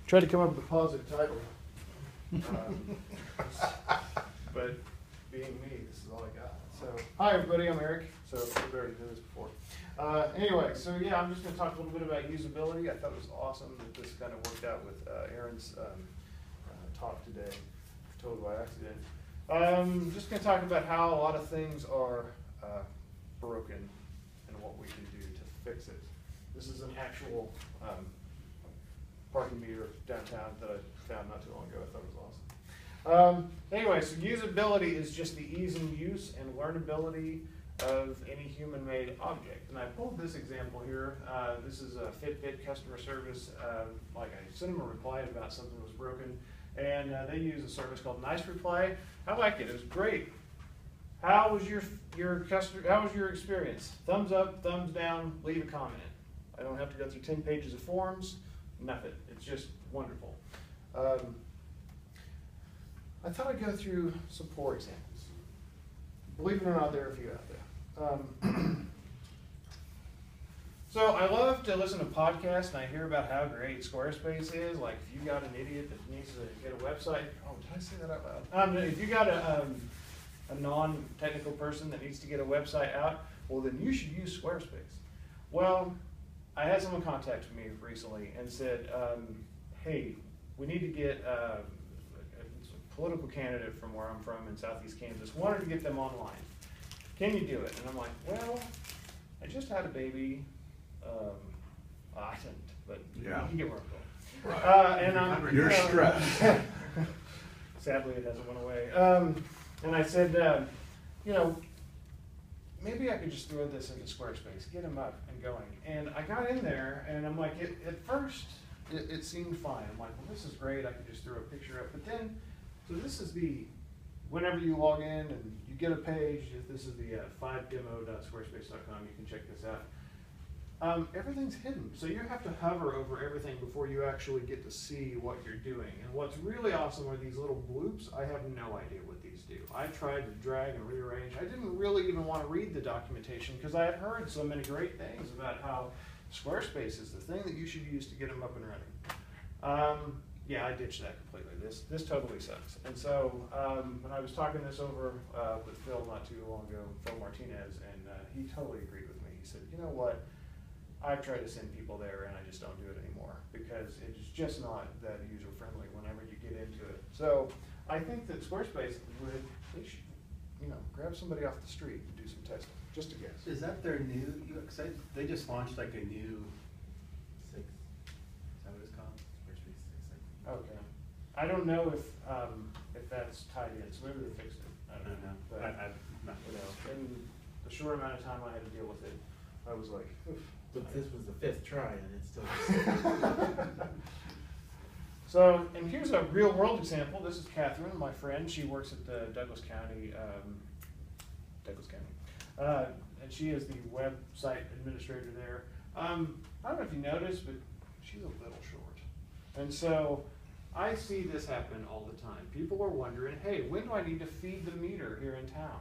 Tried to come up with a positive title. But being me, this is all I got. So, hi everybody, I'm Eric. So, we've already done this before. Anyway, so yeah, I'm just going to talk a little bit about usability. I thought it was awesome that this kind of worked out with Aaron's talk today, totally by accident. Just going to talk about how a lot of things are broken and what we can do to fix it. This is an actual parking meter downtown that I found not too long ago. I thought it was awesome. Anyway, so usability is just the ease in use and learnability of any human-made object. And I pulled this example here. This is a Fitbit customer service. Like I sent them a reply about something was broken, and they use a service called Nice Reply. I liked it. It was great. How was your customer? How was your experience? Thumbs up, thumbs down. Leave a comment. I don't have to go through 10 pages of forms. Nothing. It's just wonderful. I thought I'd go through some poor examples. Believe it or not, there are a few out there. So I love to listen to podcasts, and I hear about how great Squarespace is. Like if you got an idiot that needs to get a website. Oh, did I say that out loud? If you got a non-technical person that needs to get a website out, well, then you should use Squarespace. Well, I had someone contact me recently and said, hey, we need to get a political candidate from where I'm from in southeast Kansas. Wanted to get them online. Can you do it? And I'm like, well, I just had a baby. I didn't, but yeah. You get where I'm going. Right. And you're stressed. Sadly, it hasn't went away. And I said, maybe I could just throw this into Squarespace, get them up and going. And I got in there, and I'm like, at first, it seemed fine. I'm like, well, this is great. I could just throw a picture up. But then, so this is whenever you log in and you get a page, this is the 5demo.squarespace.com. You can check this out. Everything's hidden. So you have to hover over everything before you actually get to see what you're doing. And what's really awesome are these little bloops. I have no idea what these do. I tried to drag and rearrange. I didn't really even want to read the documentation because I had heard so many great things about how Squarespace is the thing that you should use to get them up and running. Yeah, I ditched that completely. This totally sucks. And so when I was talking this over with Phil not too long ago, Phil Martinez, and he totally agreed with me. He said, you know what? I've tried to send people there and I just don't do it anymore because it's just not that user friendly whenever you get into it. So I think that Squarespace they should, grab somebody off the street and do some testing, just a guess. Is that their new, they just launched like a new 6, is that what it's called? Squarespace 6. Okay. I don't know if that's tied in, so maybe they fixed it. I don't know. But, in the short amount of time I had to deal with it, I was like, oof. But this was the 5th try and it's still So, and here's a real world example. This is Catherine, my friend. She works at the Douglas County, and she is the website administrator there. I don't know if you noticed, but she's a little short. And so I see this happen all the time. People are wondering, hey, when do I need to feed the meter here in town?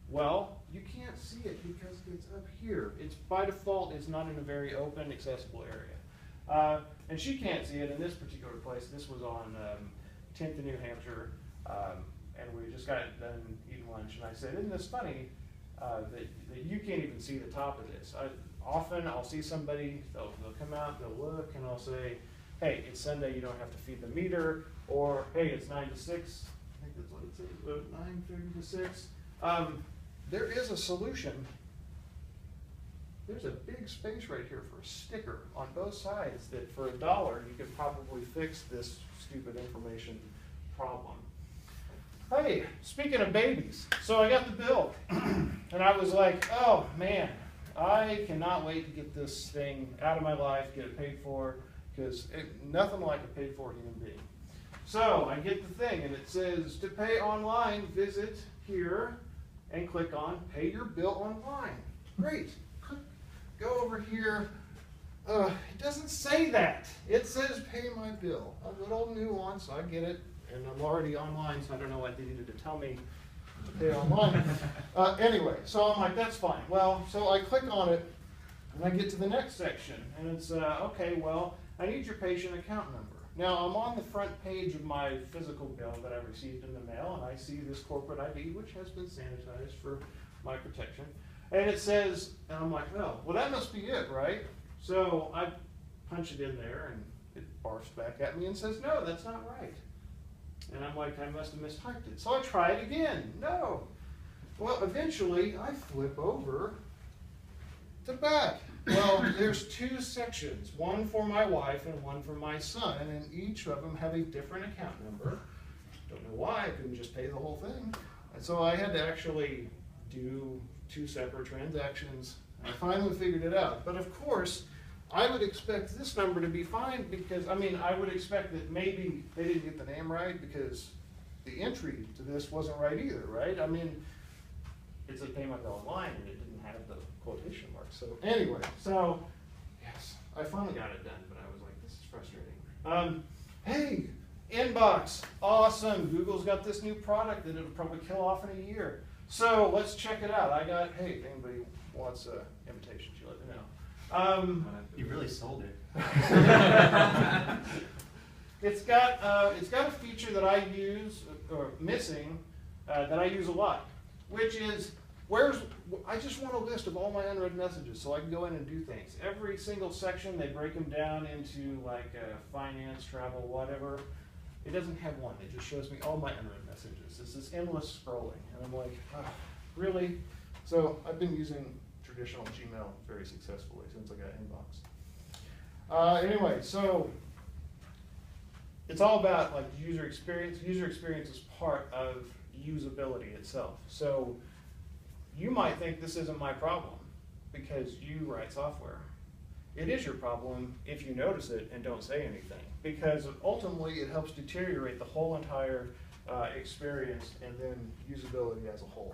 Well, you can't see it because it's up here. It's by default, it's not in a very open, accessible area. And she can't see it in this particular place. This was on 10th in New Hampshire, and we just got done eating lunch. And I said, isn't this funny that you can't even see the top of this? Often I'll see somebody, they'll come out, they'll look, and I'll say, hey, it's Sunday, you don't have to feed the meter, or hey, it's 9 to 6. I think that's what it says, 9:30 to 6. There is a solution. There's a big space right here for a sticker on both sides that for $1 you could probably fix this stupid information problem. Hey, speaking of babies, so I got the bill and I was like, oh man, I cannot wait to get this thing out of my life, get it paid for, because nothing like a paid for human being. So I get the thing and it says to pay online, visit here and click on pay your bill online. Great. Go over here. It doesn't say that. It says pay my bill. A little nuance, I get it. And I'm already online, so I don't know why they needed to tell me to pay online. Anyway, so I'm like, that's fine. Well, so I click on it and I get to the next section and it's, okay, well, I need your patient account number. Now, I'm on the front page of my physical bill that I received in the mail, and I see this corporate ID, which has been sanitized for my protection. And it says, and I'm like, oh, well, that must be it, right? So I punch it in there, and it barfs back at me and says, no, that's not right. And I'm like, I must have mistyped it. So I try it again. No. Well, eventually, I flip over to back. Well, there's two sections, one for my wife and one for my son, and each of them have a different account number. Don't know why, I couldn't just pay the whole thing. And so I had to actually do two separate transactions. I finally figured it out. But of course, I would expect this number to be fine because, I mean, I would expect that maybe they didn't get the name right because the entry to this wasn't right either, right? I mean, it said pay my bill online and it didn't have the quotation marks. So anyway, so yes, I finally got it done, but I was like, this is frustrating. Hey, inbox, awesome. Google's got this new product that it'll probably kill off in a year. So let's check it out. Hey, if anybody wants an invitation, you let me know. You really sold it. It's got a feature that I use, or missing, that I use a lot, which is, I just want a list of all my unread messages so I can go in and do things. Every single section, they break them down into like finance, travel, whatever. It doesn't have one, it just shows me all my unread messages. It's this endless scrolling, and I'm like, really? So I've been using traditional Gmail very successfully since I got Inbox. Anyway, so it's all about like user experience. User experience is part of usability itself. So you might think this isn't my problem because you write software. It is your problem if you notice it and don't say anything, because ultimately it helps deteriorate the whole entire experience and then usability as a whole.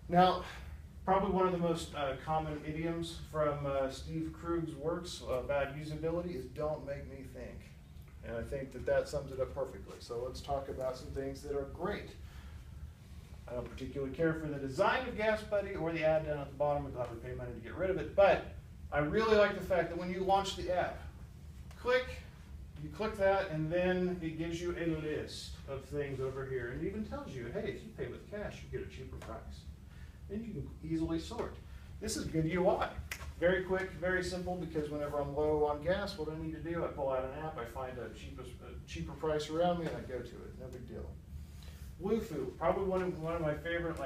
Now, probably one of the most common idioms from Steve Krug's works about usability is don't make me think. And I think that sums it up perfectly. So let's talk about some things that are great. I don't particularly care for the design of GasBuddy or the ad down at the bottom. I'm glad we pay money to get rid of it. But I really like the fact that when you launch the app, you click that, and then it gives you a list of things over here. And it even tells you, hey, if you pay with cash, you get a cheaper price. Then you can easily sort. This is good UI. Very quick, very simple, because whenever I'm low on gas, what I need to do, I pull out an app, I find a cheaper price around me, and I go to it. No big deal. Wufoo, probably one of my favorite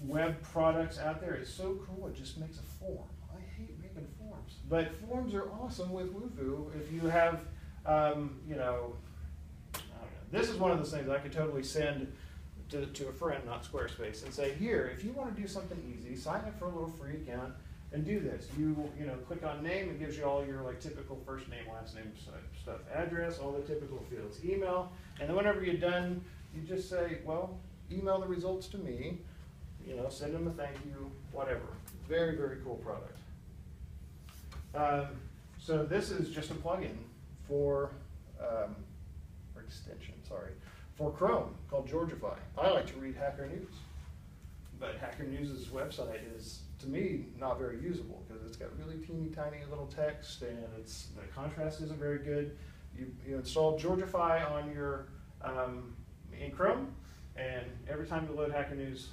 web products out there. It's so cool, it just makes a form. I hate making forms. But forms are awesome with Wufoo if you have, I don't know. This is one of those things I could totally send to a friend, not Squarespace, and say, here, if you want to do something easy, sign up for a little free account and do this. You click on name, it gives you all your typical first name, last name stuff, address, all the typical fields, email, and then whenever you're done, you just say, well, email the results to me, send them a thank you, whatever. Very, very cool product. So this is just a plugin for, or extension, sorry, for Chrome called Georgify. I like to read Hacker News, but Hacker News' website is, to me, not very usable because it's got really teeny tiny little text and the contrast isn't very good. You install Georgify on your in Chrome, and every time you load Hacker News,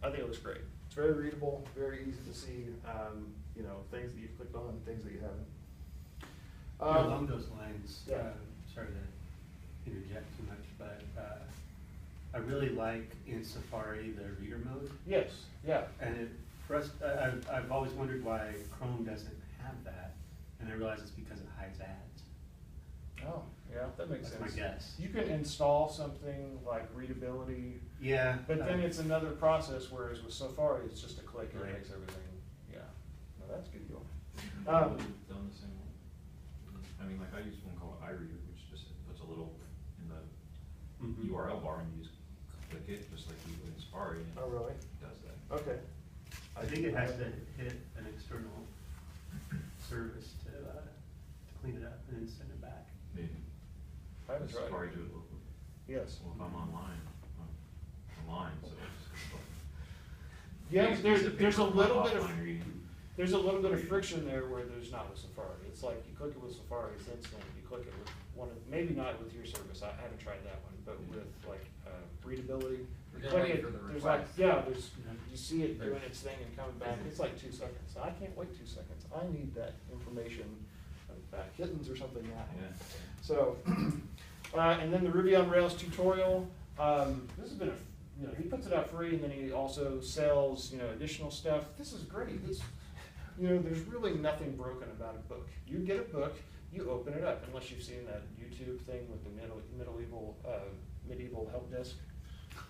I think it looks great. It's very readable, very easy to see, things that you've clicked on, things that you haven't. Along those lines, yeah. Sorry to interject too much, but I really like in Safari the reader mode. Yes, yeah. And I've always wondered why Chrome doesn't have that, and I realize it's because it hides ads. Oh, yeah, that makes sense. That's my guess. You can install something like readability, Yeah. but then it's another process, whereas with Safari, it's just a click and Right. it makes everything, yeah. No, that's good going. Done the same way. I mean, I use one called iReader, which just puts a little in the URL bar, and you just click it, just like you would in Safari, and Oh, really? it does that. Okay. I think it has to hit an external service to clean it up and then send it back. Maybe. I haven't tried Safari it. do it locally. Yes. Well, if I'm online, so it's just Yeah, piece of there's a paper little for bit of, offline reading. there's a little bit of friction there where there's not with Safari. It's like you click it with Safari, it's instant. You click it with one of, maybe not with your service, I haven't tried that one, but with like readability. You You're click waiting it, for the there's like, request. yeah, there's, you see it doing its thing and coming back. It's like 2 seconds. I can't wait 2 seconds. I need that information back. Kittens or something now. Yeah. So, and then the Ruby on Rails tutorial. This has been a, he puts it out free, and then he also sells, additional stuff. This is great. This, there's really nothing broken about a book. You get a book, you open it up, unless you've seen that YouTube thing with the medieval help desk.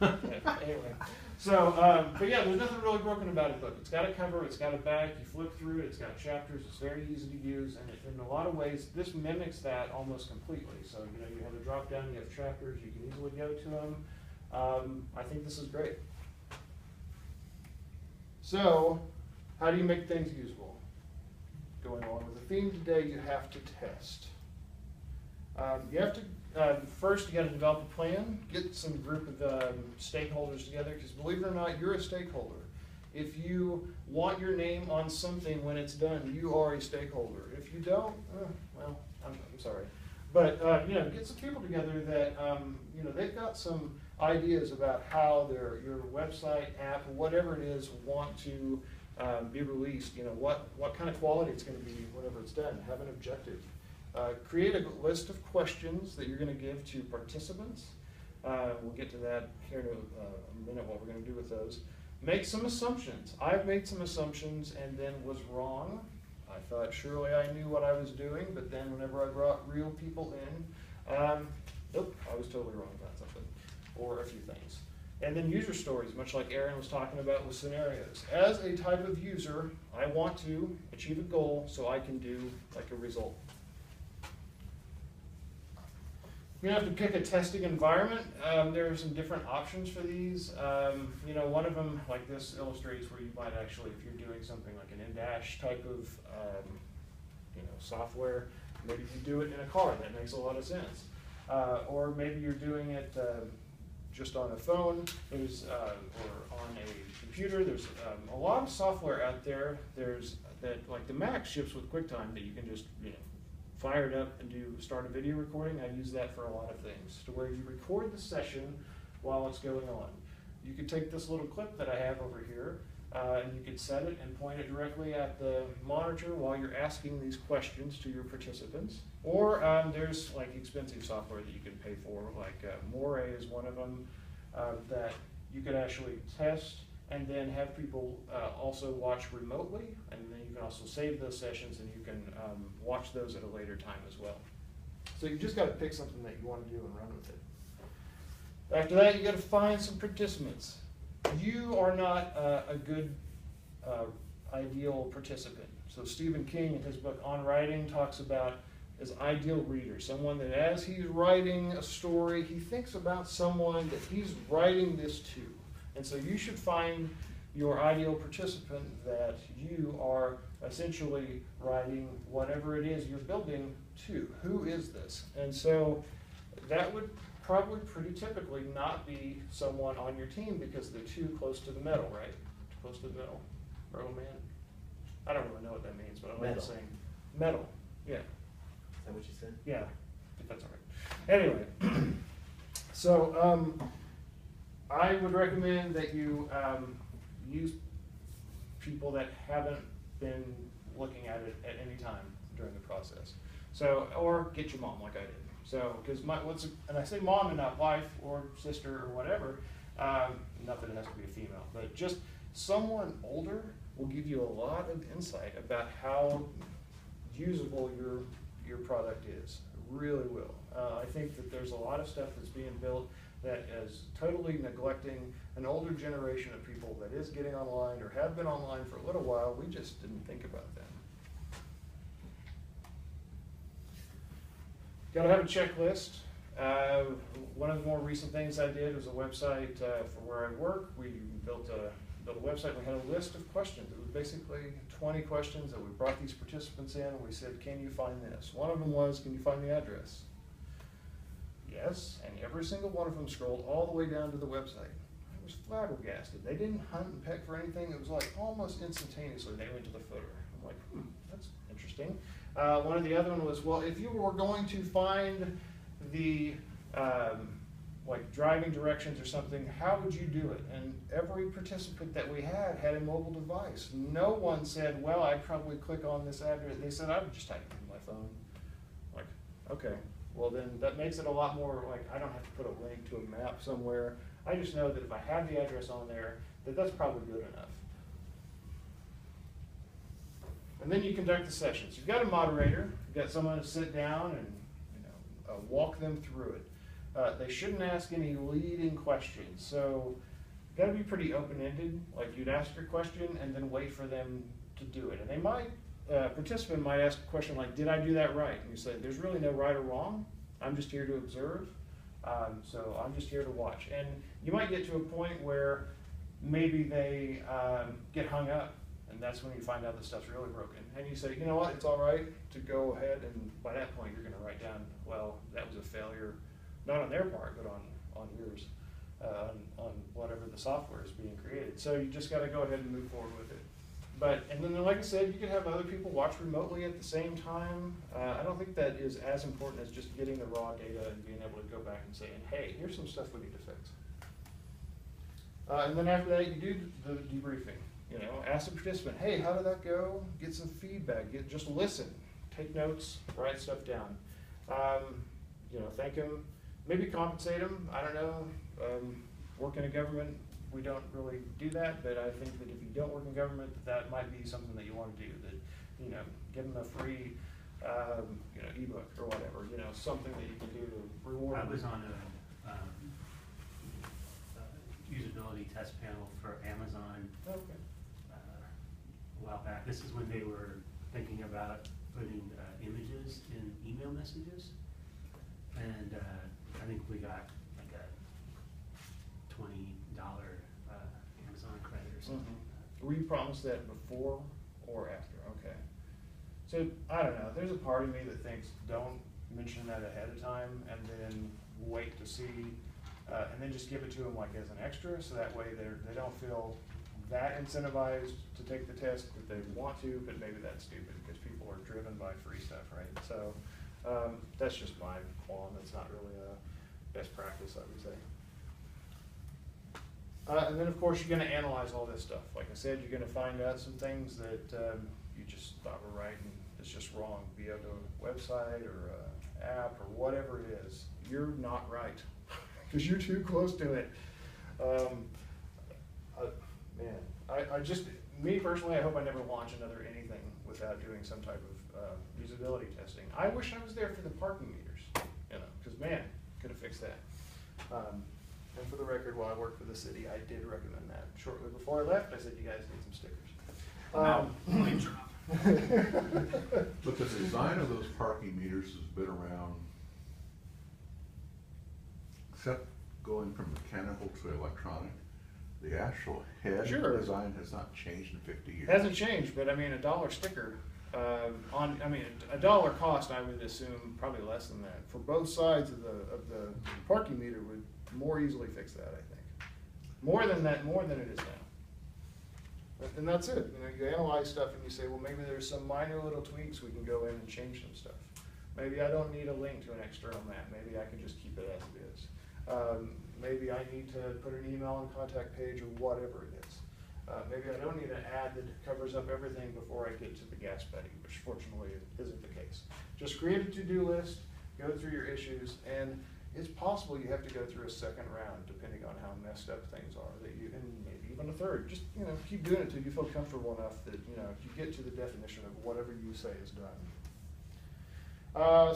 Anyway, so, but yeah, there's nothing really broken about a book. It's got a cover, it's got a back, you flip through it, it's got chapters, it's very easy to use, and in a lot of ways, this mimics that almost completely. So, you have a drop down, you have chapters, you can easily go to them. I think this is great. So, how do you make things usable? Going along with the theme today, you have to test. You have to, first you got to develop a plan, get some group of stakeholders together, because believe it or not, you're a stakeholder. If you want your name on something when it's done, you are a stakeholder. If you don't, well, I'm sorry. But, get some people together that, they've got some ideas about how your website, app, whatever it is, want to be released, what kind of quality it's going to be whenever it's done. Have an objective. Create a list of questions that you're going to give to participants. We'll get to that here in a minute, what we're going to do with those. Make some assumptions. I've made some assumptions and then was wrong. I thought surely I knew what I was doing, but then whenever I brought real people in, nope, I was totally wrong about something, or a few things. And then user stories, much like Aaron was talking about with scenarios. As a type of user, I want to achieve a goal so I can do like a result. You have to pick a testing environment. There are some different options for these. One of them, like this, illustrates where you might actually, if you're doing something like an in-dash type of software, maybe you do it in a car. That makes a lot of sense. Or maybe you're doing it just on a phone, or on a computer. There's a lot of software out there. There's that, like the Mac ships with QuickTime, that you can just fire it up and start a video recording. I use that for a lot of things, to where you record the session while it's going on. You could take this little clip that I have over here, and you could set it and point it directly at the monitor while you're asking these questions to your participants. Or there's like expensive software that you can pay for, like Moray is one of them, that you could actually test and then have people also watch remotely, and then you can also save those sessions and you can watch those at a later time as well. So you just got to pick something that you want to do and run with it. After that, you got to find some participants. You are not a good ideal participant. So Stephen King, in his book On Writing, talks about his ideal reader, someone that as he's writing a story, he thinks about someone that he's writing this to. And so you should find your ideal participant that you are essentially writing whatever it is you're building to. Who is this? And so that would probably pretty typically not be someone on your team because they're too close to the metal, right? Too close to the metal. Metal man. I don't really know what that means, but I like saying metal. Yeah. Is that what you said? Yeah, if that's all right. Anyway, so I would recommend that you use people that haven't been looking at it at any time during the process. So, or get your mom like I did. So, because and I say mom and not wife or sister or whatever, not that it has to be a female, but just someone older will give you a lot of insight about how usable your product is. It really will. I think that there's a lot of stuff that's being built that is totally neglecting an older generation of people that is getting online or have been online for a little while. We just didn't think about them. Got to have a checklist. One of the more recent things I did was a website for where I work. We built a website. We had a list of questions. It was basically 20 questions that we brought these participants in, and we said, can you find this? One of them was, can you find the address? Yes, and every single one of them scrolled all the way down to the website. was flabbergasted. They didn't hunt and peck for anything. It was like almost instantaneously they went to the footer. I'm like, that's interesting. One of the other one was, well, if you were going to find the like driving directions or something, how would you do it? And every participant that we had a mobile device. No one said, well, I'd probably click on this address. They said, I would just type it in my phone. Like, okay, well then that makes it a lot more like I don't have to put a link to a map somewhere. I just know that if I have the address on there, that's probably good enough. And then you conduct the sessions. You've got a moderator, you've got someone to sit down and walk them through it. They shouldn't ask any leading questions. So you've got to be pretty open-ended. Like you'd ask your question and then wait for them to do it. And they might, participant might ask a question like, did I do that right? And you say, there's really no right or wrong. I'm just here to observe. So I'm just here to watch. And you might get to a point where maybe they get hung up. And that's when you find out the stuff's really broken. And you say, you know what, it's all right to go ahead, and by that point you're going to write down, well, that was a failure, not on their part, but on yours, on whatever the software is being created. So you just got to go ahead and move forward with it. And then like I said, you can have other people watch remotely at the same time. I don't think that is as important as just getting the raw data and being able to go back and saying, hey, here's some stuff we need to fix. And then after that, you do the debriefing. Ask the participant, hey, how did that go? Get some feedback. Just listen. Take notes. Write stuff down. Thank them. Maybe compensate them. I don't know. Work in a government, we don't really do that, but I think that if you don't work in government, that might be something that you want to do. That give them a free ebook or whatever. Something that you can do to reward them. I was on a usability test panel for Amazon. Okay. A while back. This is when they were thinking about putting images in email messages, and I think we got like a $20 Amazon credit or something. Were you promised that before or after? Okay. So I don't know. There's a part of me that thinks don't mention that ahead of time and then wait to see, and then just give it to them like as an extra, so that way they don't feel that incentivized to take the test if they want to, but maybe that's stupid because people are driven by free stuff, right? So that's just my qualm. That's not really a best practice, I would say. And then of course you're going to analyze all this stuff. Like I said, you're going to find out some things that you just thought were right and it's just wrong, be it a website or an app or whatever it is. You're not right because you're too close to it. Me personally, I hope I never launch another anything without doing some type of usability testing. I wish I was there for the parking meters, because man, could have fixed that. And for the record, while I worked for the city, I did recommend that. Shortly before I left, I said, you guys need some stickers. But the design of those parking meters has been around, except going from mechanical to electronic. The actual head Sure. design has not changed in 50 years. Hasn't changed, but I mean, $1 sticker $1 cost, I would assume probably less than that. For both sides of the parking meter would more easily fix that, I think. More than it is now. And that's it. You analyze stuff and you say, well, maybe there's some minor little tweaks we can go in and change some stuff. Maybe I don't need a link to an external map. Maybe I can just keep it as it is. Maybe I need to put an email and contact page or whatever it is. Maybe I don't need an ad that covers up everything before I get to the gas buddy, which fortunately isn't the case. Just create a to-do list, go through your issues, and it's possible you have to go through a second round depending on how messed up things are, and maybe even a third. Just keep doing it till you feel comfortable enough that you get to the definition of whatever you say is done.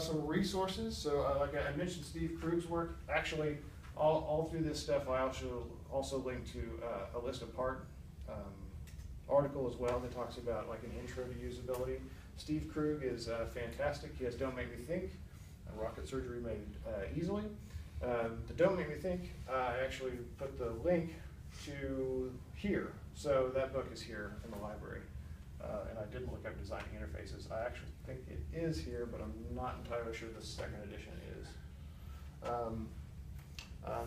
Some resources. So like I mentioned, Steve Krug's work. Actually, all through this stuff, I also link to a list of part article as well that talks about like an intro to usability. Steve Krug is fantastic. He has Don't Make Me Think, Rocket Surgery Made Easily. The Don't Make Me Think, I actually put the link to here. So that book is here in the library. And I did look up designing interfaces. I actually think it is here, but I'm not entirely sure the second edition is.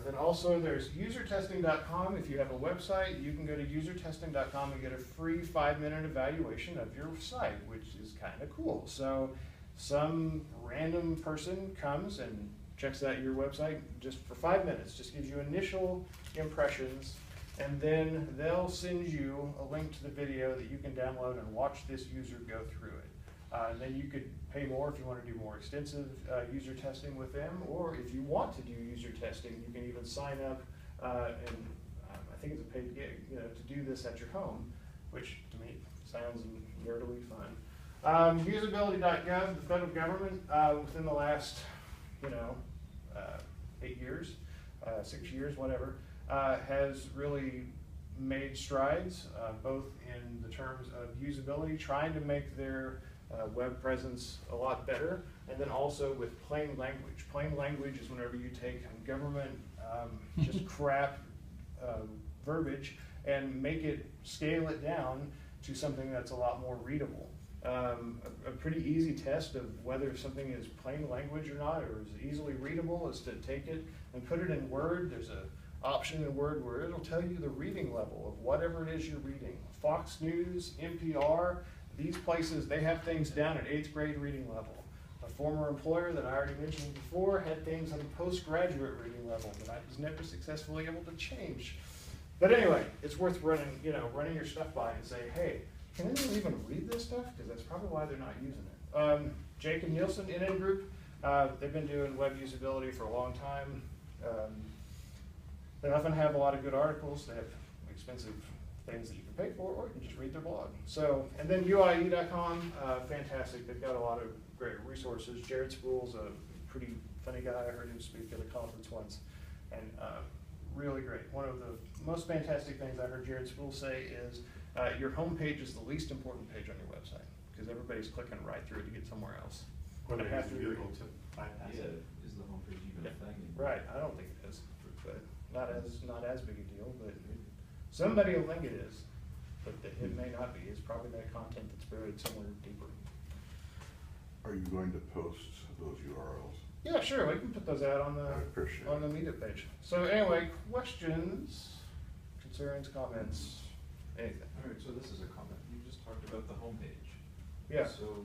Then also there's usertesting.com. If you have a website, you can go to usertesting.com and get a free 5-minute evaluation of your site, which is kind of cool. So some random person comes and checks out your website just for 5 minutes, just gives you initial impressions, and then they'll send you a link to the video that you can download and watch this user go through it. And then you could pay more if you want to do more extensive user testing with them, or if you want to do user testing, you can even sign up and I think it's a paid gig, to do this at your home, which to me sounds nerdily fun. Usability.gov, the federal government, within the last 8 years, 6 years, whatever, has really made strides, both in the terms of usability, trying to make their web presence a lot better, and then also with plain language. Plain language is whenever you take government just crap verbiage and scale it down to something that's a lot more readable. A pretty easy test of whether something is plain language or not, or is easily readable, is to take it and put it in Word. There's an option in Word where it'll tell you the reading level of whatever it is you're reading. Fox News, NPR, these places, they have things down at 8th grade reading level. A former employer that I already mentioned before had things at a postgraduate reading level that I was never successfully able to change. But anyway, it's worth running your stuff by and say, hey, can anyone even read this stuff? Because that's probably why they're not using it. Jake and Nielsen, NN Group, they've been doing web usability for a long time. They often have a lot of good articles. They have expensive things that you can pay for, or you can just read their blog. So, and then UIE.com, fantastic. They've got a lot of great resources. Jared Spool's a pretty funny guy. I heard him speak at a conference once, and really great. One of the most fantastic things I heard Jared Spool say is, your homepage is the least important page on your website, because everybody's clicking right through it to get somewhere else. Or they have to be agree. able to bypass Yeah, it. is the homepage even a thing? Right, I don't think it is, but not as big a deal, but somebody will think it is, but it may not be. It's probably that content that's buried somewhere deeper. Are you going to post those URLs? Yeah, sure, we can put those out on I appreciate the it. meetup page. So anyway, questions, concerns, comments, anything? All right, so this is a comment. You just talked about the homepage. Yeah. So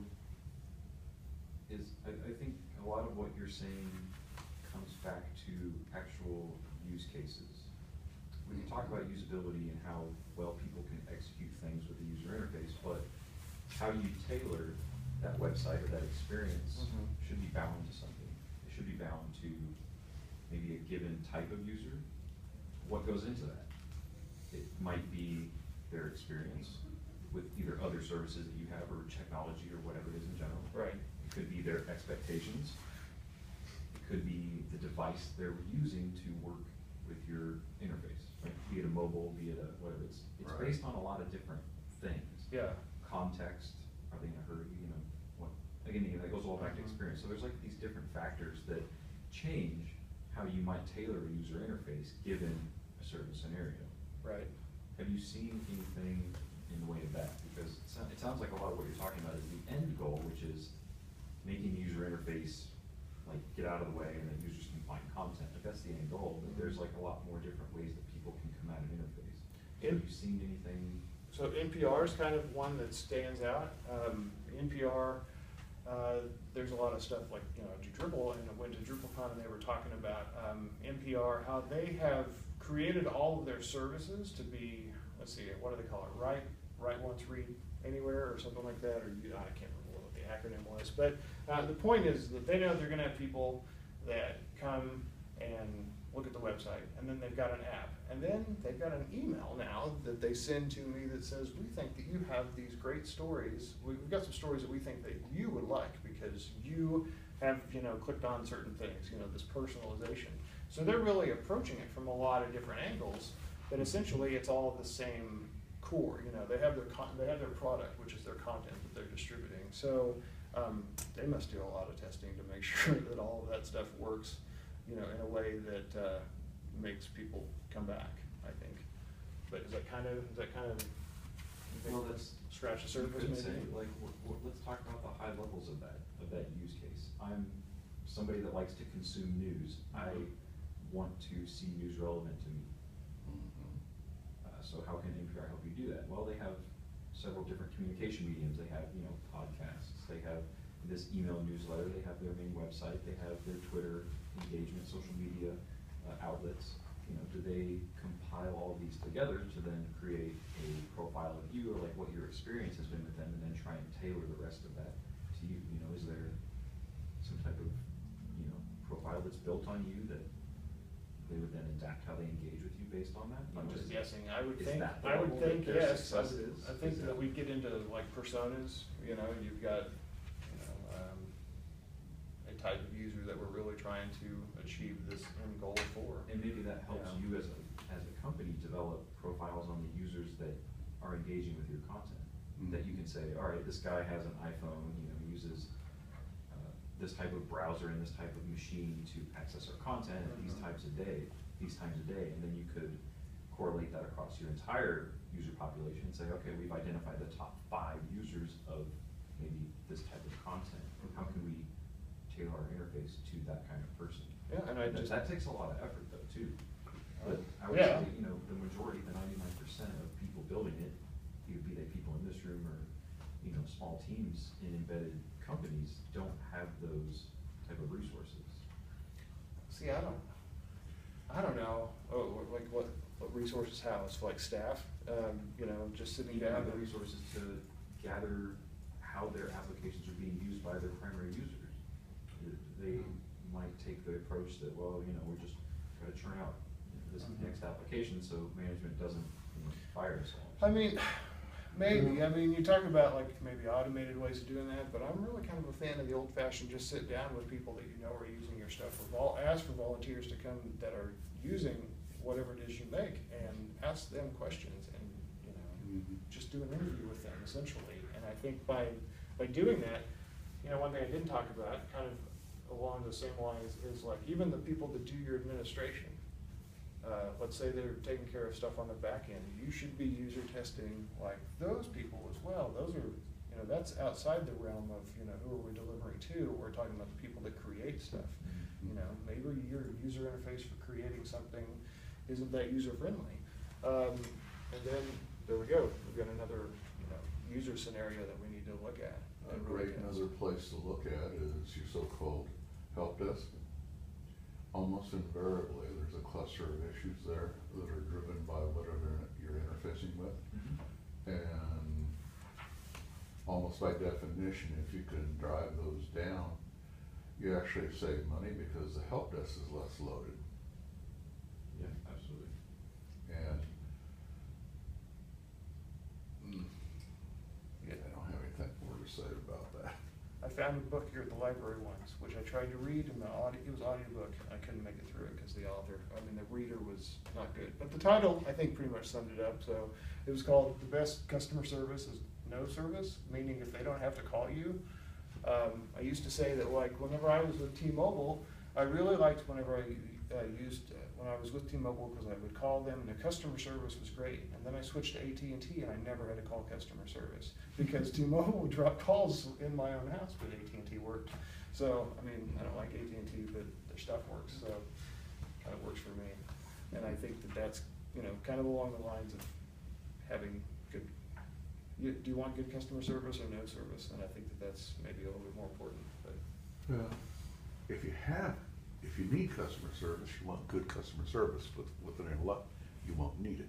I think a lot of what you're saying comes back to actual use cases. We can talk about usability and how well people can execute things with the user interface, but how you tailor that website or that experience should be bound to something. It should be bound to maybe a given type of user. What goes into that? It might be their experience with either other services that you have or technology or whatever it is in general. Right. It could be their expectations. It could be the device they're using to work with your interface, right? Be it a mobile, be it a whatever. It's Right. based on a lot of different things. Yeah. Context, are they in a hurry, what, again, that goes all back to experience. So there's like these different factors that change how you might tailor a user interface given a certain scenario. Right. Have you seen anything in the way of that? Because it sounds like a lot of what you're talking about is the end goal, which is making the user interface like get out of the way and that users can find content. Like that's the end goal, but there's like a lot more different ways that people can come at an interface. So have you seen anything? So NPR is kind of one that stands out. NPR, there's a lot of stuff like, to Drupal, and I went to DrupalCon and they were talking about NPR, how they have created all of their services to be, let's see, what do they call it? Write once, read anywhere, or something like that, or I can't remember what the acronym was. But the point is that they know they're going to have people that come and look at the website, and then they've got an app, and then they've got an email now that they send to me that says, we think that you have these great stories. We've got some stories that we think that you would like because you have, clicked on certain things, this personalization. So they're really approaching it from a lot of different angles, but essentially it's all the same core. They have their product, which is their content that they're distributing. So they must do a lot of testing to make sure that all of that stuff works, in a way that makes people come back, I think. But is that kind of Well, that's scratch the surface you could maybe? say, like, let's talk about the high levels of that use case. I'm somebody that likes to consume news. I want to see news relevant to me. Mhm. So how can NPR help you do that? Well, they have several different communication mediums. They have, podcasts. They have this email newsletter. They have their main website. They have their Twitter engagement, social media outlets. Do they compile all of these together to then create a profile of you, or like what your experience has been with them, and then try and tailor the rest of that to you? Is there some type of, profile that's built on you that they would then adapt how they engage with you based on that? I'm just guessing, I would is think, that the I would level that think, their yes, success is? I think Is that we get into like personas, you've got, a type of user that we're really trying to achieve this end goal for. And maybe that helps Yeah. you as a company develop profiles on the users that are engaging with your content. Mhm. That you can say, all right, this guy has an iPhone, uses this type of browser and this type of machine to access our content at these Mhm. times a day, and then you could correlate that across your entire user population and say, okay, we've identified the top 5 users of maybe this type of content. How can we tailor our interface to that kind of person? Yeah, and I That- just. That takes a lot of effort though, too. But I would Yeah. say, the majority, the 99% of people building it, be they people in this room or, small teams in embedded companies, don't have those type of resources. See, I don't know, like what resources house, like staff, just sitting Even down. have the resources to gather how their applications are being used by their primary users. They might take the approach that, well, we're just trying to churn out this Mhm. next application so management doesn't, fire us all. I mean, maybe, you talk about like maybe automated ways of doing that, but I'm really kind of a fan of the old fashioned, just sit down with people that are using your stuff, or ask for volunteers to come that are using whatever it is you make, and ask them questions, and, Mhm. just do an interview with them essentially. And I think by doing that, one thing I didn't talk about, kind of along the same lines, is like even the people that do your administration. Let's say they're taking care of stuff on the back end, you should be user testing like those people as well. Those are, that's outside the realm of, who are we delivering to? We're talking about the people that create stuff. Maybe your user interface for creating something isn't that user friendly. And then, there we go, we've got another, user scenario that we need to look at. A great another place to look at is your so-called help desk. Almost invariably, there's a cluster of issues there that are driven by whatever you're interfacing with. And almost by definition, if you can drive those down, you actually save money because the help desk is less loaded. Yeah, absolutely. And I don't have anything more to say about that. I found a book here at the library once, which I tried to read, and it was audiobook, and I couldn't make it through it because the reader was not good. But the title, I think, pretty much summed it up. So it was called "The Best Customer Service is No Service," meaning if they don't have to call you. I used to say that, like, whenever I was with T-Mobile, I really liked whenever I when I was with T-Mobile, because I would call them and the customer service was great. And then I switched to AT&T and I never had to call customer service because T-Mobile would drop calls in my own house, but AT&T worked. So, I don't like AT&T, but their stuff works, so it kind of works for me. And I think that that's, kind of along the lines of having good, do you want good customer service or no service? And I think that that's maybe a little bit more important, but. Well, if you need customer service, you want good customer service, with an luck, you won't need it.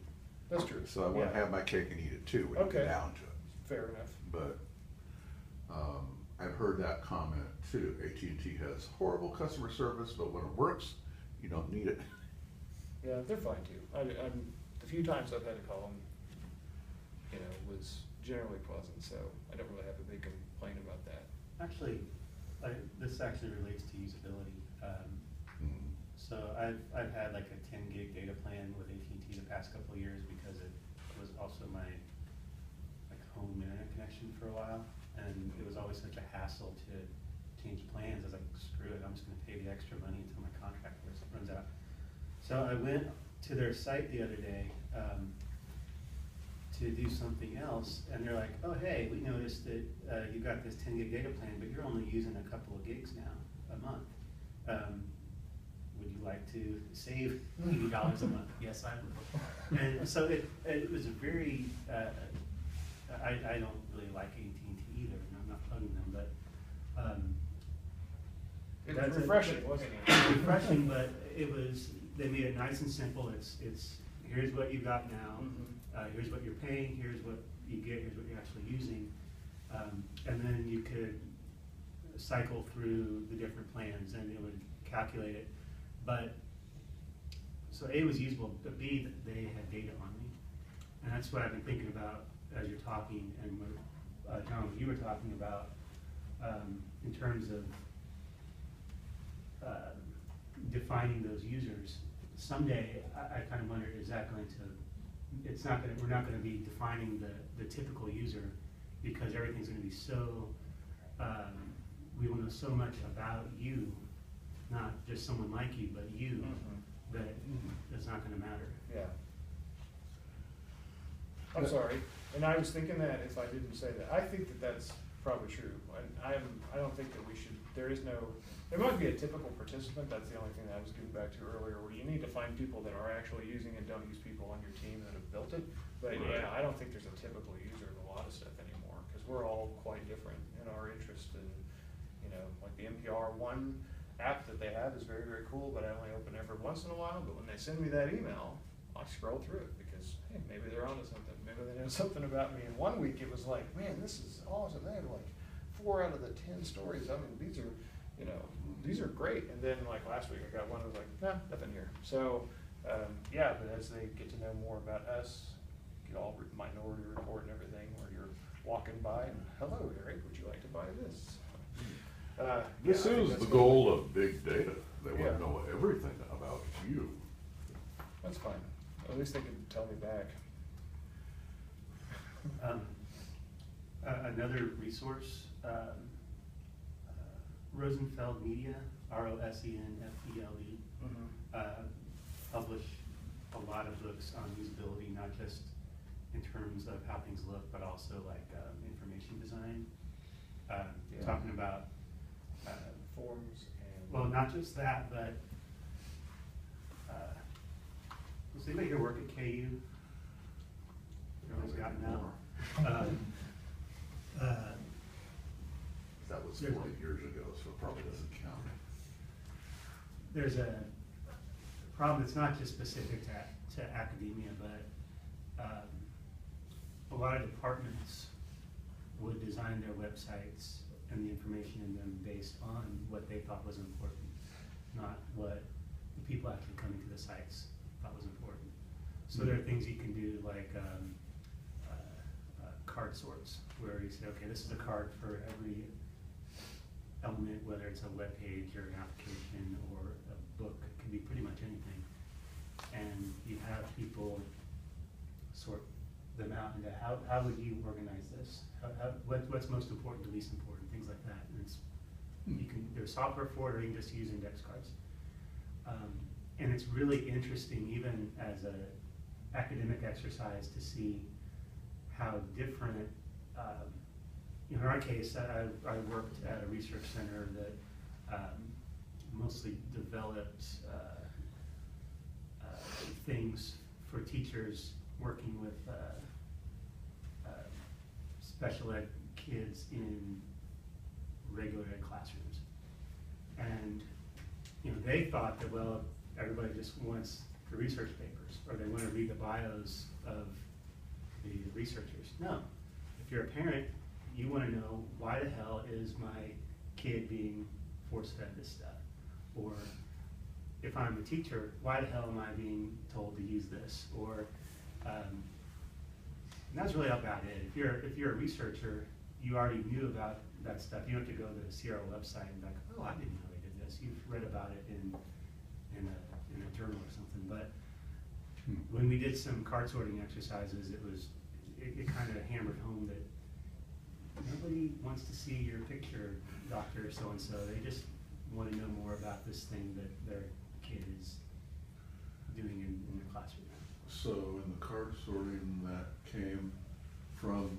That's true. So I want to Yeah. have my cake and eat it too, when you Okay. get down to it. Fair enough. But I've heard that comment too. AT&T has horrible customer service, but when it works, you don't need it. Yeah, they're fine too. The few times I've had to call them, was generally pleasant, so I don't really have a big complaint about that. Actually, this actually relates to usability. Mm. So I've had like a 10 gig data plan with AT&T the past couple of years because it was also my home internet connection for a while, and it was always such a hassle to change plans. I was like, screw it, I'm just gonna pay the extra money until my contract runs out. So I went to their site the other day to do something else, and they're like, oh hey, we noticed that you got this 10 gig data plan, but you're only using a couple of gigs now a month. Would you like to save $80 a month. Yes, I would. And so it was a very, I don't really like AT&T either, and I'm not plugging them, but, It that's was a- refreshing, wasn't It was it? refreshing, but it was, they made it nice and simple. It's, here's what you got now. Here's what you're paying, here's what you get, here's what you're actually using. And then you could cycle through the different plans and it would calculate it. But, so A, was usable, but B, that they had data on me. And that's what I've been thinking about as you're talking, and what, John, what you were talking about, in terms of defining those users. Someday, I kind of wonder, is that going to, it's not gonna, we're not gonna be defining the typical user, because everything's gonna be so, we will know so much about you, not just someone like you, but you, that it's not gonna matter. Yeah. I'm sorry, and I was thinking that if I didn't say that, I think that that's probably true, and I don't think that we should, there might be a typical participant, that's the only thing that I was getting back to earlier, where you need to find people that are actually using and don't use people on your team that have built it, but Right. yeah, I don't think there's a typical user of a lot of stuff anymore, cause we're all quite different in our interest, and, you know, like the NPR One app that they have is very, very cool, but I only open it every once in a while, but when they send me that email, I scroll through it, because, hey, maybe they're onto something, maybe they know something about me, and 1 week it was like, man, this is awesome, they have like 4 out of the 10 stories, I mean, these are, you know, these are great, and then like last week I got one that was like, nah, nothing here, so, yeah, but as they get to know more about us, get all minority report and everything, where you're walking by and, hello, Eric, would you like to buy this? This yeah, I think is that's the gonna goal be- of big data. They Yeah. want to know everything about you. That's fine, at least they can tell me back. Another resource, Rosenfeld Media, ROSENFELE, publish a lot of books on usability, not just in terms of how things look, but also like information design. Yeah. Talking about, Forms and. well, not just that, but does anybody here work at KU? Everyone's gotten out. That was There's- 40 years ago, so it probably doesn't count. There's a problem that's not just specific to academia, but a lot of departments would design their websites and the information in them based on what they thought was important, not what the people actually coming to the sites thought was important. So there are things you can do like card sorts, where you say, okay, this is a card for every element, whether it's a web page or an application or a book, it can be pretty much anything. And you have people sort them out into how would you organize this? What's most important to least important, things like that. And it's, there's software for it, or you can just use index cards. And it's really interesting, even as a academic exercise, to see how different, in our case, I worked at a research center that mostly developed things for teachers working with special ed kids in regular ed classrooms. And, you know, they thought that, well, everybody just wants the research papers, or they want to read the bios of the researchers. No, if you're a parent, you want to know, why the hell is my kid being force-fed this stuff? Or if I'm a teacher, why the hell am I being told to use this? Or, and that's really about it. If you're a researcher, you already knew about that stuff. You don't have to go to the CRO website and be like, oh, I didn't know they did this. You've read about it in a journal or something. But when we did some card sorting exercises, it kind of hammered home that nobody wants to see your picture, Dr. So-and-so. They just want to know more about this thing that their kid is doing in the classroom. So in the card sorting, that came from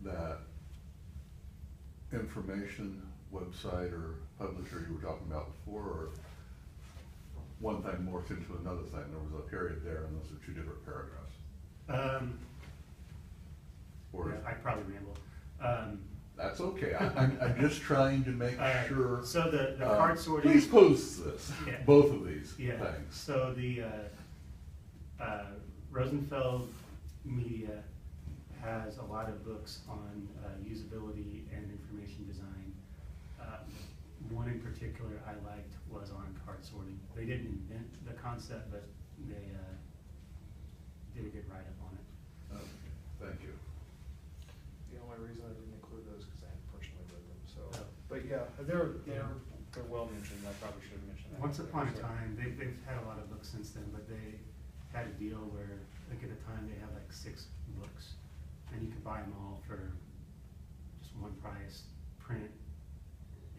that information website or publisher you were talking about before, or one thing morphed into another thing. There was a period there, and those are two different paragraphs. Or Yeah, I probably ramble. that's okay. I'm just trying to make sure. So the card sorting. Please post this. Yeah. Both of these Yeah, things. so the Rosenfeld Media has a lot of books on usability and information design. One in particular I liked was on card sorting. They didn't invent the concept, but they did a good write-up on it. Okay, thank you. The only reason I didn't include those because I hadn't personally read them, so. Oh. But yeah, they're well mentioned. I probably should have mentioned that. Once upon a time, they've had a lot of books since then, but they had a deal where, like at a time, they had like 6 books, and you could buy them all for just one price, print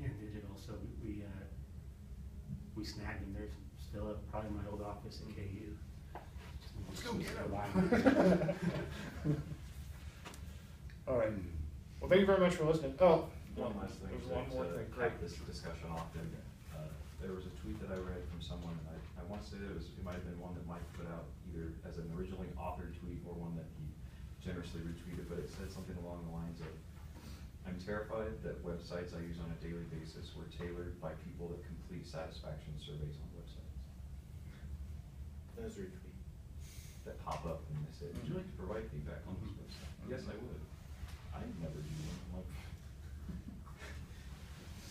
and digital. So we snagged them. They're still at probably my old office in KU. Let's go get Just 'em. All right. Well, thank you very much for listening. Oh, One last thing. there's one more thing. To Great. cap this discussion off, and, there was a tweet that I read from someone, I want to say that it might have been one that Mike put out either as an originally authored tweet or one that he generously retweeted, but it said something along the lines of, I'm terrified that websites I use on a daily basis were tailored by people that complete satisfaction surveys on websites. Those retweet. That pop up and they say, would you like to provide feedback on this website? Yes, I would. I never do one. I'm like,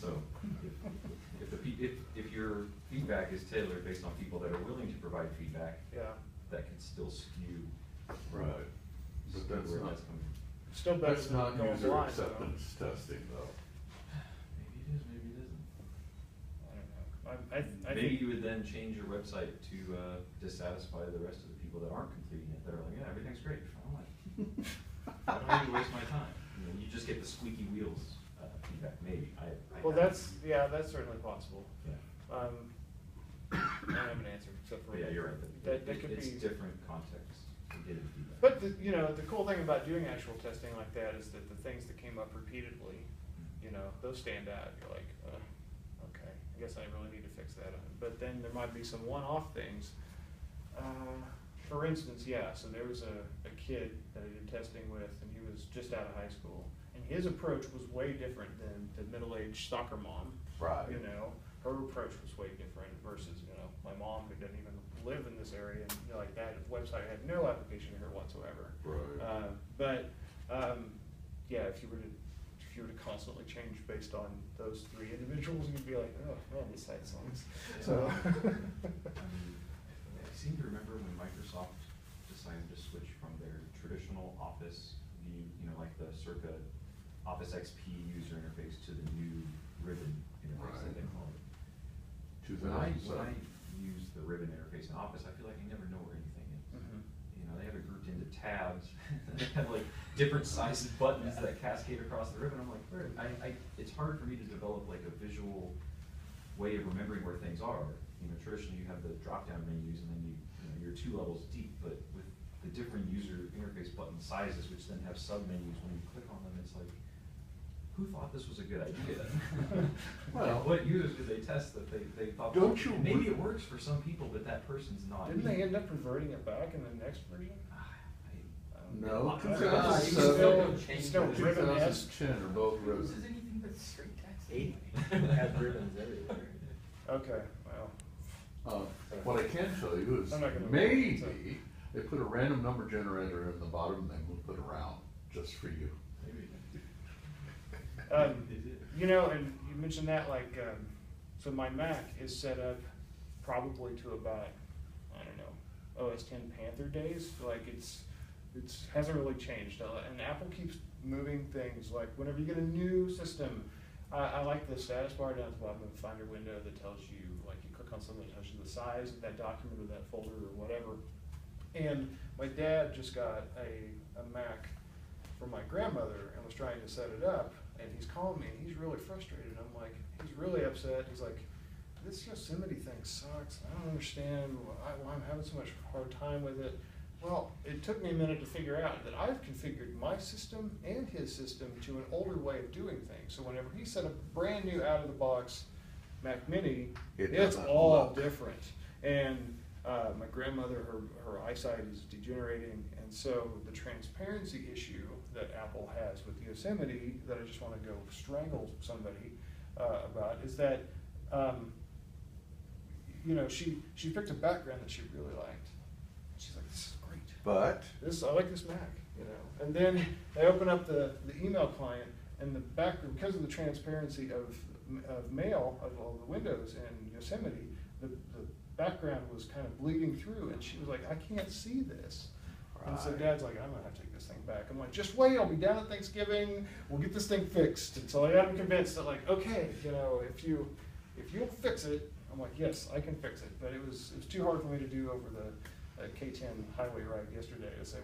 so, if your feedback is tailored based on people that are willing to provide feedback, Yeah. that can still skew. Right. But that's where not, that's coming. Still better that's than not going user blind, though. acceptance testing though. Maybe it is, maybe it isn't. I don't know. I Maybe think, you would then change your website to dissatisfy the rest of the people that aren't completing it, that are like, yeah, everything's great. I don't need to waste my time. You just get the squeaky wheels feedback, maybe. well, that's certainly possible. Yeah. I don't have an answer except for. But yeah, you're right. That could It's be. different context to get into feedback. But the cool thing about doing actual testing like that is that the things that came up repeatedly, those stand out. You're like, okay, I guess I really need to fix that. But then there might be some one-off things. For instance, so there was a kid that I did testing with, and he was just out of high school, and his approach was way different than the middle-aged soccer mom. Right. Her approach was way different versus my mom, who doesn't even live in this area, and like that website had no application here whatsoever. Right. If you were to constantly change based on those 3 individuals, you'd be like, oh man, this site sucks. So. I seem to remember when Microsoft decided to switch from their traditional Office view, like the circa Office XP user interface to the new ribbon interface that they call it. When I use the ribbon interface in Office, I feel like I never know where anything is. They have it grouped into tabs. They have like different sized buttons that cascade across the ribbon. I'm like, where? It's hard for me to develop like a visual way of remembering where things are. Traditionally you have the drop-down menus, and then you're 2 levels deep. But with the different user interface button sizes, which then have sub-menus, when you click on them, it's like, who thought this was a good idea? Well, what users did they test that they thought? Don't you Maybe it works for some people, but that person's not. Didn't they end up reverting it back in the next version? No, You 2007, still ribbon-esque. 2010 are both ribbon. This is anything but straight text. 8 has ribbons everywhere. Okay, well. What I can tell you is I'm not gonna- maybe they put a random number generator in the bottom and they move it around just for you. Maybe. And you mentioned that, so my Mac is set up probably to about, OS 10 Panther days. Like it's hasn't really changed. And Apple keeps moving things. Like whenever you get a new system, I like the status bar down at the bottom of the Finder window that tells you, like you click on something that tells you the size of that document or that folder or whatever. And my dad just got a Mac for my grandmother and was trying to set it up, and he's calling me and he's really frustrated. I'm like, he's really upset. He's like, this Yosemite thing sucks. I don't understand why I'm having so much hard time with it. Well, it took me a minute to figure out that I've configured my system and his system to an older way of doing things. So whenever he set up a brand new out-of-the-box Mac Mini, It it's doesn't all look. different. And my grandmother, her eyesight is degenerating, and so the transparency issue that Apple has with Yosemite, that I just want to go strangle somebody about, is that you know, she picked a background that she really liked. She's like, this is great. But, I like this Mac, you know. And then they open up the email client, and the background, because of the transparency of mail, of all the windows in Yosemite, the background was kind of bleeding through, and she was like, I can't see this. And so Right. Dad's like, I'm gonna have to take this thing back. I'm like, just wait, I'll be down at Thanksgiving, we'll get this thing fixed. And so I got him convinced that, like, okay, you know, if you'll fix it, I'm like, yes, I can fix it. But it was too hard for me to do over the K10 highway ride yesterday to say,